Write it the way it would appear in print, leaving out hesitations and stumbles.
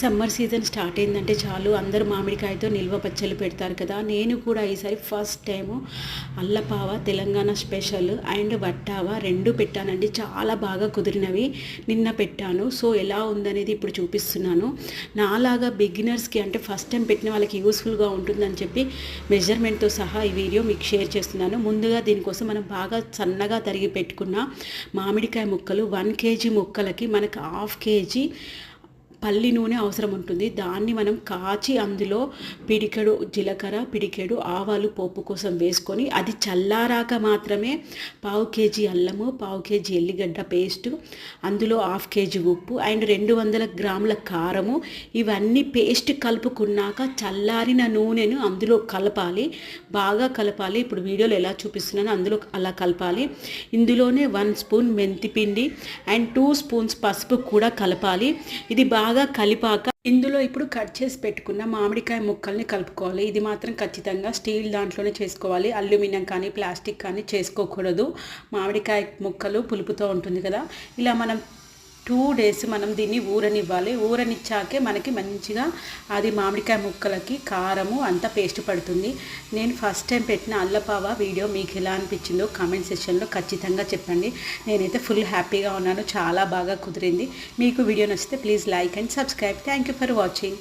Summer season start అయిందంటే చాలు అందరూ మామిడికాయతో నిల్వ పచ్చళ్ళు పెడతారు కదా. నేను కూడా ఈసారి ఫస్ట్ టైము అల్లపావ తెలంగాణ స్పెషల్ అండ్ వట్టావ రెండు పెట్టానండి. చాలా బాగా కుదిరినవి. నిన్న పెట్టాను. సో ఎలా ఉందనేది ఇప్పుడు చూపిస్తున్నాను. నాలాగా బిగినర్స్కి అంటే ఫస్ట్ టైం పెట్టిన వాళ్ళకి యూస్ఫుల్గా ఉంటుందని చెప్పి మెజర్మెంట్తో సహా ఈ వీడియో మీకు షేర్ చేస్తున్నాను. ముందుగా దీనికోసం మనం బాగా సన్నగా తరిగి పెట్టుకున్న మామిడికాయ ముక్కలు 1 kg ముక్కలకి మనకు 1/2 kg పల్లి నూనె అవసరం ఉంటుంది. దాన్ని మనం కాచి అందులో పిడికెడు జీలకర్ర, పిడికెడు ఆవాలు పోపు కోసం వేసుకొని అది చల్లారాక మాత్రమే 1/2 kg అల్లము, 1/2 kg ఎల్లిగడ్డ పేస్టు, అందులో 1/2 kg ఉప్పు అండ్ 200 గ్రాముల కారము ఇవన్నీ పేస్ట్ కలుపుకున్నాక చల్లారిన నూనెను అందులో కలపాలి. బాగా కలపాలి. ఇప్పుడు వీడియోలో ఎలా చూపిస్తున్నానో అందులో అలా కలపాలి. ఇందులోనే 1 స్పూన్ మెంతిపిండి అండ్ 2 స్పూన్స్ పసుపు కూడా కలపాలి. ఇది బాగా కలిపాక ఇందులో ఇప్పుడు కట్ చేసి పెట్టుకున్న మామిడికాయ ముక్కల్ని కలుపుకోవాలి. ఇది మాత్రం ఖచ్చితంగా స్టీల్ దాంట్లోనే చేసుకోవాలి. అల్యూమినియం కానీ ప్లాస్టిక్ కానీ చేసుకోకూడదు. మామిడికాయ ముక్కలు పులుపుతో ఉంటుంది కదా. ఇలా మనం 2 days మనం దీన్ని ఊరనివ్వాలి. ఊరనిచ్చాకే మనకి మంచిగా అది మామిడికాయ ముక్కలకి కారము అంతా పేస్ట్ పడుతుంది. నేను ఫస్ట్ టైం పెట్టిన అల్లపావ వీడియో మీకు ఎలా అనిపించిందో కామెంట్ సెక్షన్లో ఖచ్చితంగా చెప్పండి. నేనైతే ఫుల్ హ్యాపీగా ఉన్నాను. చాలా బాగా కుదిరింది. మీకు వీడియో నచ్చితే please like and subscribe. Thank you for watching.